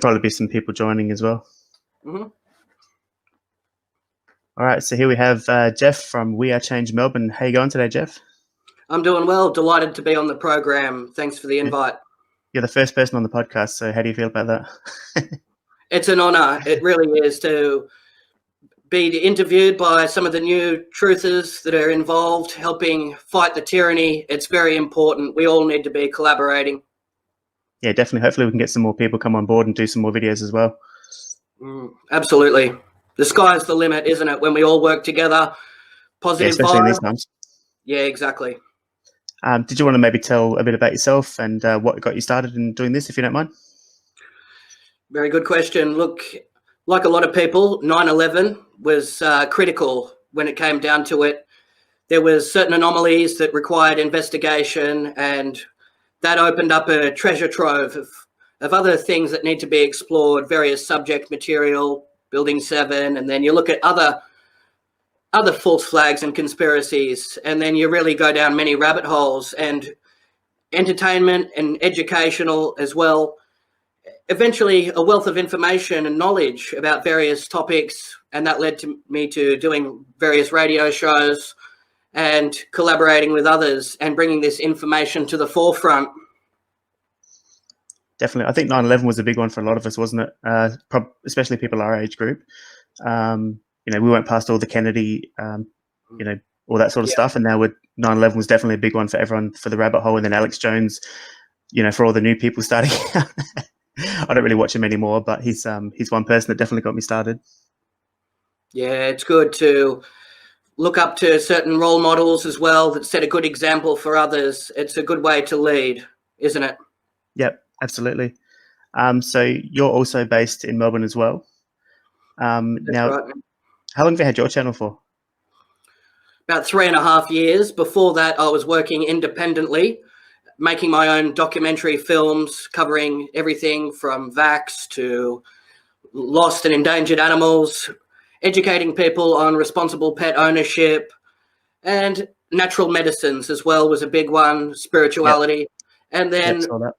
probably be some people joining as well. Mm-hmm. All right, so here we have Jeff from WeAreChange Melbourne. How you going today, Jeff? I'm doing well. Delighted to be on the program. Thanks for the invite. You're the first person on the podcast, so how do you feel about that? It's an honor. It really is to be interviewed by some of the new truthers that are involved, helping fight the tyranny. It's very important. We all need to be collaborating. Yeah, definitely. Hopefully we can get some more people come on board and do some more videos as well. Absolutely. The sky's the limit, isn't it? When we all work together, positive especially in vibe. these times. Yeah, exactly. Did you want to maybe tell a bit about yourself and what got you started in doing this, if you don't mind? Very good question. Look, like a lot of people, 9/11 was critical when it came down to it. There was certain anomalies that required investigation, and that opened up a treasure trove of other things that need to be explored, various subject material, Building 7, and then you look at other false flags and conspiracies, and then you really go down many rabbit holes, and entertainment and educational as well. Eventually, a wealth of information and knowledge about various topics, and that led to me to doing various radio shows and collaborating with others and bringing this information to the forefront. Definitely. I think 9/11 was a big one for a lot of us, wasn't it? Especially people our age group. We went past all the Kennedy, all that sort of stuff. And now 9/11 was definitely a big one for everyone, for the rabbit hole. And then Alex Jones, for all the new people starting out. I don't really watch him anymore, but he's one person that definitely got me started. Yeah, it's good to look up to certain role models as well that set a good example for others. It's a good way to lead, isn't it? Yep, absolutely. So you're also based in Melbourne as well. Now, right. How long have you had your channel for? About 3.5 years. Before that, I was working independently, making my own documentary films covering everything from vax to lost and endangered animals, educating people on responsible pet ownership, and natural medicines as well was a big one, spirituality. Yep. And then, saw that.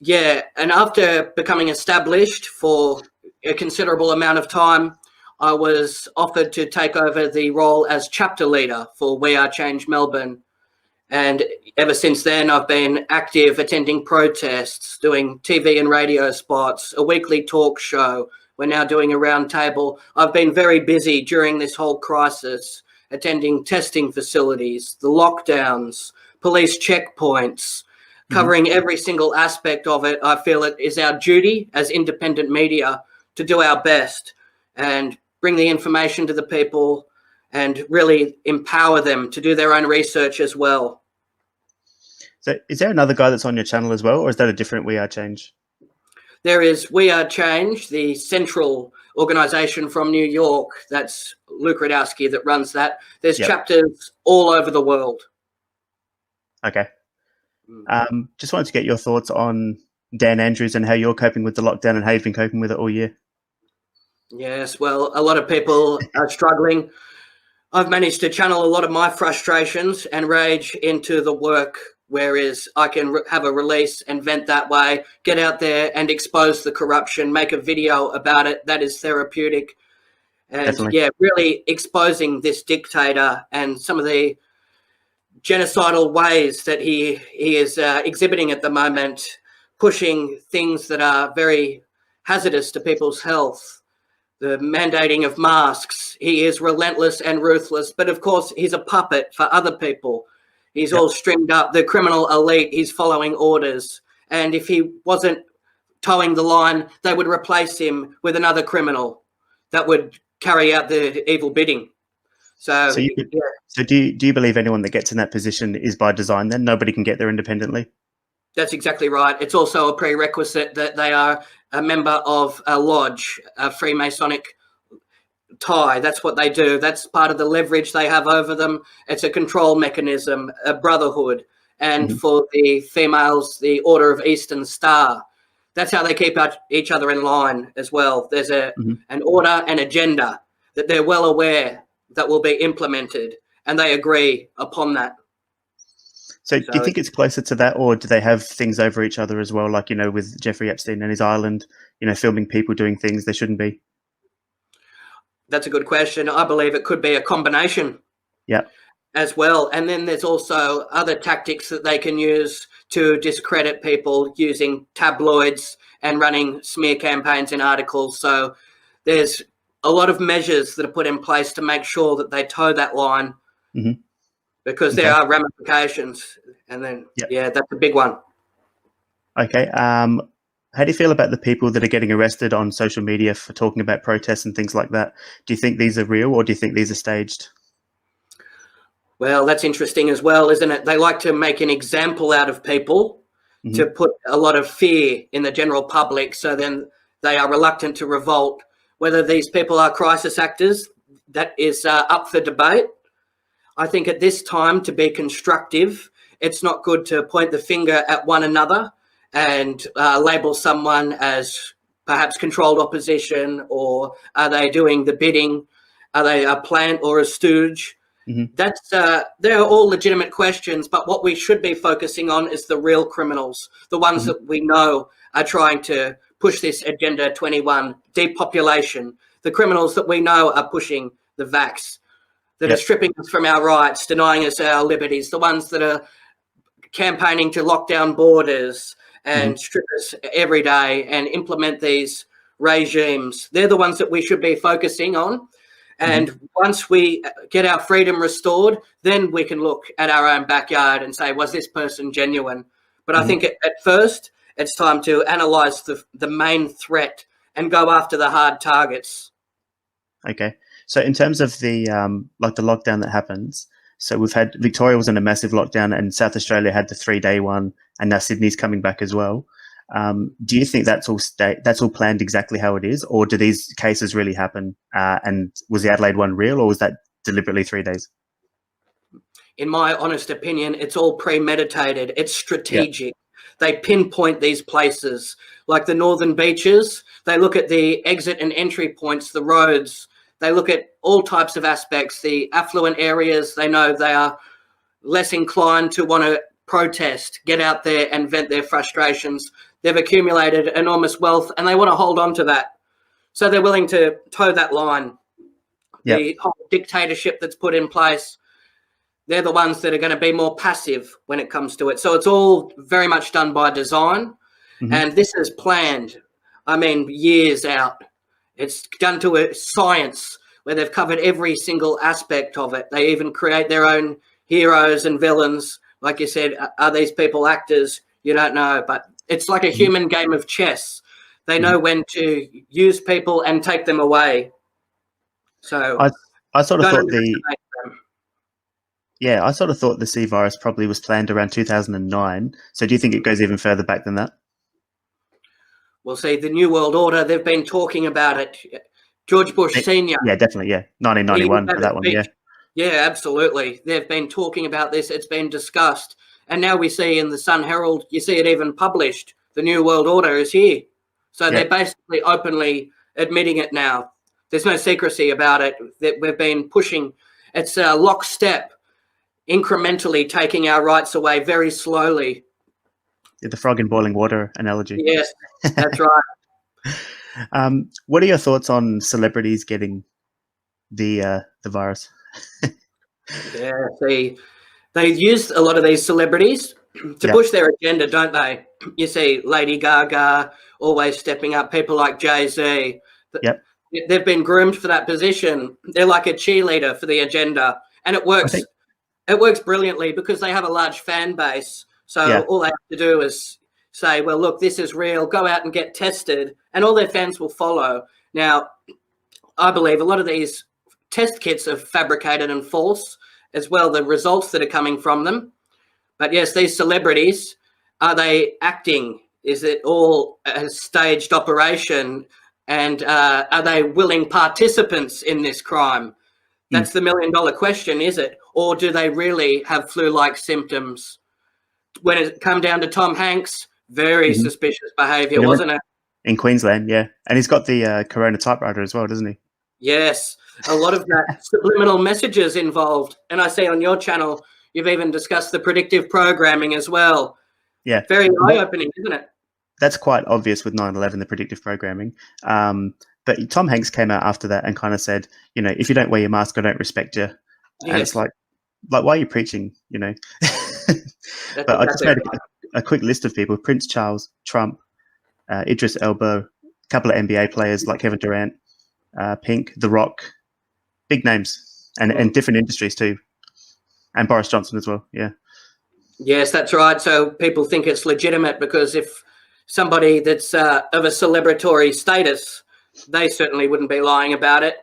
Yeah, and after becoming established for a considerable amount of time, I was offered to take over the role as chapter leader for WeAreChange Melbourne. And ever since then, I've been active, attending protests, doing TV and radio spots, a weekly talk show. We're now doing a roundtable. I've been very busy during this whole crisis, attending testing facilities, the lockdowns, police checkpoints, covering every single aspect of it. I feel it is our duty as independent media to do our best and bring the information to the people and really empower them to do their own research as well. So is there another guy that's on your channel as well, or is that a different WeAreChange? There is WeAreChange, the central organization from New York. That's Luke Radowski that runs that. There's chapters all over the world. Okay. Just wanted to get your thoughts on Dan Andrews and how you're coping with the lockdown and how you've been coping with it all year. Yes, well, a lot of people are struggling. I've managed to channel a lot of my frustrations and rage into the work, whereas I can have a release and vent that way, get out there and expose the corruption, make a video about it. That is therapeutic. And Definitely. really exposing this dictator and some of the genocidal ways that he is exhibiting at the moment, pushing things that are very hazardous to people's health. The mandating of masks. He is relentless and ruthless, but of course he's a puppet for other people. He's all stringed up. The criminal elite, he's following orders. And if he wasn't towing the line, they would replace him with another criminal that would carry out the evil bidding. So do you believe anyone that gets in that position is by design then? Nobody can get there independently? That's exactly right. It's also a prerequisite that they are a member of a lodge, a Freemasonic tie. That's what they do. That's part of the leverage they have over them. It's a control mechanism, a brotherhood. And for the females, the Order of Eastern Star. That's how they keep each other in line as well. There's an order and agenda that they're well aware that will be implemented, and they agree upon that. So do you think it's closer to that, or do they have things over each other as well? Like, with Jeffrey Epstein and his island, filming people doing things they shouldn't be. That's a good question. I believe it could be a combination. Yeah. As well. And then there's also other tactics that they can use to discredit people, using tabloids and running smear campaigns in articles. So there's a lot of measures that are put in place to make sure that they toe that line, because there are ramifications. And then, yeah, that's a big one. Okay. How do you feel about the people that are getting arrested on social media for talking about protests and things like that? Do you think these are real, or do you think these are staged? Well, that's interesting as well, isn't it? They like to make an example out of people to put a lot of fear in the general public, so then they are reluctant to revolt. Whether these people are crisis actors, that is up for debate. I think at this time, to be constructive, it's not good to point the finger at one another and label someone as perhaps controlled opposition, or are they doing the bidding? Are they a plant or a stooge? That's they're all legitimate questions, but what we should be focusing on is the real criminals, the ones that we know are trying to push this Agenda 21 depopulation, the criminals that we know are pushing the vax, that are stripping us from our rights, denying us our liberties, the ones that are campaigning to lock down borders and strip us every day and implement these regimes. They're the ones that we should be focusing on. And once we get our freedom restored, then we can look at our own backyard and say, was this person genuine? But I think at first, it's time to analyse the main threat and go after the hard targets. Okay. So in terms of the the lockdown that happens, so we've had Victoria was in a massive lockdown, and South Australia had the 3-day one, and now Sydney's coming back as well. Do you think that's all planned exactly how it is, or do these cases really happen? And was the Adelaide one real, or was that deliberately 3 days? In my honest opinion, it's all premeditated. It's strategic. They pinpoint these places, like the northern beaches. They look at the exit and entry points, the roads. They look at all types of aspects. The affluent areas, they know they are less inclined to want to protest, get out there and vent their frustrations. They've accumulated enormous wealth and they want to hold on to that. So they're willing to toe that line. The whole dictatorship that's put in place, they're the ones that are going to be more passive when it comes to it. So it's all very much done by design. And this is planned, I mean, years out. It's done to a science where they've covered every single aspect of it. They even create their own heroes and villains. Like you said, are these people actors? You don't know, but it's like a human game of chess. They know when to use people and take them away. So I sort of thought I sort of thought the C virus probably was planned around 2009. So do you think it goes even further back than that? Well, see, the New World Order, they've been talking about it. George Bush Sr. Yeah, definitely, 1991 for that one, Yeah, absolutely. They've been talking about this. It's been discussed. And now we see in the Sun Herald, you see it even published, the New World Order is here. So they're basically openly admitting it now. There's no secrecy about it. That we've been pushing. It's a lockstep, incrementally taking our rights away very slowly. The frog in boiling water analogy. Yes, that's right. What are your thoughts on celebrities getting the virus? They use a lot of these celebrities to push their agenda, don't they? You see Lady Gaga always stepping up, people like Jay-Z. They've been groomed for that position. They're like a cheerleader for the agenda, and it works. It works brilliantly because they have a large fan base. So all they have to do is say, well, look, this is real. Go out and get tested, and all their fans will follow. Now, I believe a lot of these test kits are fabricated and false as well, the results that are coming from them. But yes, these celebrities, are they acting? Is it all a staged operation? And are they willing participants in this crime? That's the million-dollar question, is it? Or do they really have flu-like symptoms? When it come down to Tom Hanks, very suspicious behaviour, wasn't it? In Queensland, and he's got the Corona typewriter as well, doesn't he? Yes, a lot of that subliminal messages involved. And I see on your channel, You've even discussed the predictive programming as well. Yeah. Very eye-opening, isn't it? That's quite obvious with 9/11, the predictive programming. But Tom Hanks came out after that and kind of said, if you don't wear your mask, I don't respect you. Yes. And it's like, why are you preaching, But Exactly I just made right. a quick list of people: Prince Charles, Trump, Idris Elba, a couple of NBA players like Kevin Durant, Pink, The Rock, big names, and different industries too, and Boris Johnson as well. Yeah. Yes, that's right. So people think it's legitimate because if somebody that's of a celebratory status, they certainly wouldn't be lying about it.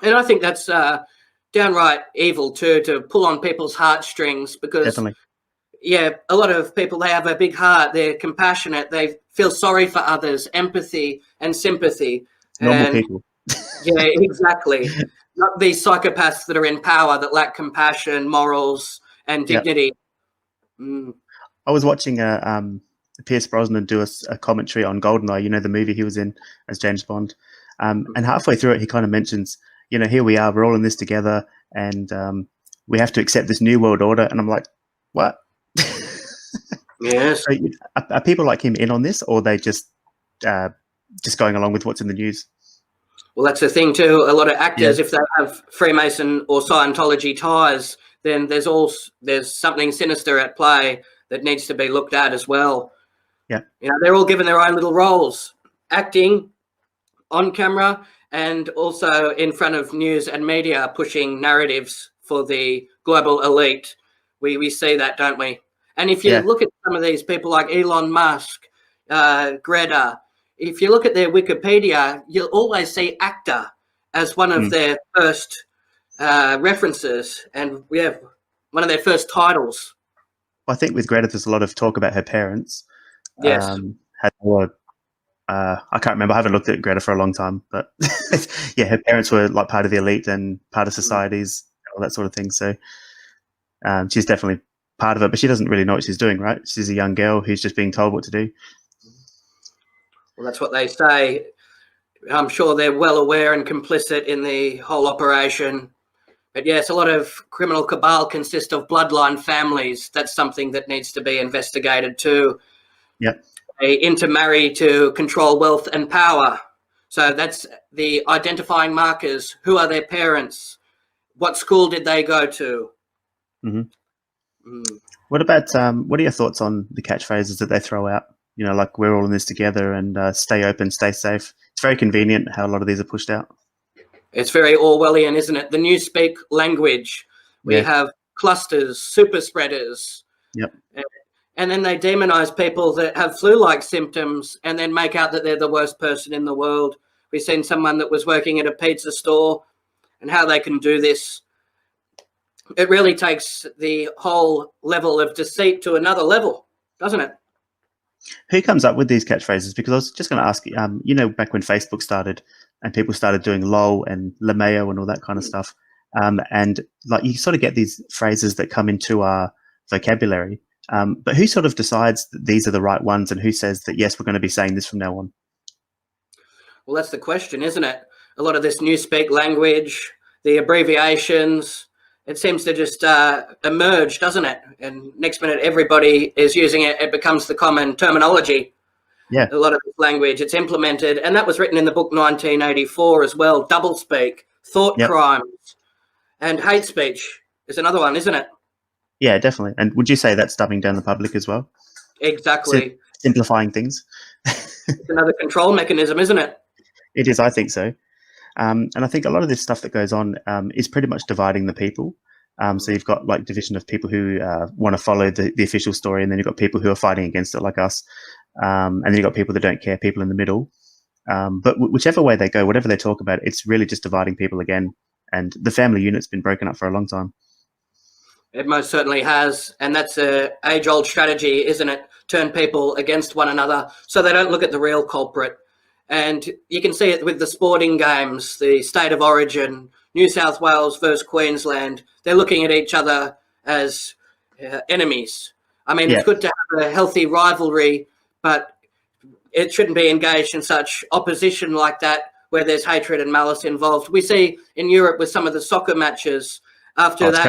And I think that's downright evil too, to pull on people's heartstrings because, Definitely. yeah, a lot of people, they have a big heart. They're compassionate. They feel sorry for others, empathy and sympathy. Normal people. Yeah, exactly. Not these psychopaths that are in power that lack compassion, morals, and dignity. Yep. I was watching Pierce Brosnan do a commentary on GoldenEye, the movie he was in as James Bond. And halfway through it, he kind of mentions, here we are, we're all in this together, and we have to accept this new world order. And I'm like, what? Yes. So, are people like him in on this, or are they just going along with what's in the news? Well, that's the thing too. A lot of actors, if they have Freemason or Scientology ties, then there's something sinister at play that needs to be looked at as well. Yeah. They're all given their own little roles, acting, on camera, and also in front of news and media, pushing narratives for the global elite. We see that, don't we? And if you look at some of these people like Elon Musk, Greta, if you look at their Wikipedia, you'll always see actor as one of their first references, and we have one of their first titles. I think with Greta, there's a lot of talk about her parents. Yes. I can't remember. I haven't looked at Greta for a long time, but yeah, her parents were like part of the elite and part of societies, all that sort of thing. So she's definitely part of it, but she doesn't really know what she's doing, right? She's a young girl who's just being told what to do. Well, that's what they say. I'm sure they're well aware and complicit in the whole operation. But yes, a lot of criminal cabal consist of bloodline families. That's something that needs to be investigated too. Yep. They intermarry to control wealth and power. So that's the identifying markers. Who are their parents? What school did they go to? What about what are your thoughts on the catchphrases that they throw out? Like we're all in this together and stay open, stay safe. It's very convenient how a lot of these are pushed out. It's very Orwellian, isn't it? The newspeak language. We have clusters, super spreaders. Yep. And then they demonize people that have flu-like symptoms and then make out that they're the worst person in the world. We've seen someone that was working at a pizza store and how they can do this. It really takes the whole level of deceit to another level, doesn't it? Who comes up with these catchphrases? Because I was just going to ask, back when Facebook started and people started doing LOL and LMAO and all that kind of stuff, and like you sort of get these phrases that come into our vocabulary, but who sort of decides that these are the right ones and who says that, yes, we're going to be saying this from now on? Well, that's the question, isn't it? A lot of this newspeak language, the abbreviations, it seems to just emerge, doesn't it? And next minute, everybody is using it. It becomes the common terminology. Yeah. A lot of this language, it's implemented. And that was written in the book 1984 as well. Doublespeak, thought crimes, and hate speech is another one, isn't it? Yeah, definitely. And would you say that's dumbing down the public as well? Exactly. Simplifying things. It's another control mechanism, isn't it? It is, I think so. And I think a lot of this stuff that goes on is pretty much dividing the people. So you've got like division of people who want to follow the official story, and then you've got people who are fighting against it like us. And then you've got people that don't care, people in the middle. But whichever way they go, whatever they talk about, it's really just dividing people again. And the family unit's been broken up for a long time. It most certainly has. And that's an age-old strategy, isn't it? Turn people against one another so they don't look at the real culprit. And you can see it with the sporting games, the state of origin, New South Wales versus Queensland. They're looking at each other as enemies. I mean, it's good to have a healthy rivalry, but it shouldn't be engaged in such opposition like that where there's hatred and malice involved. We see in Europe with some of the soccer matches after that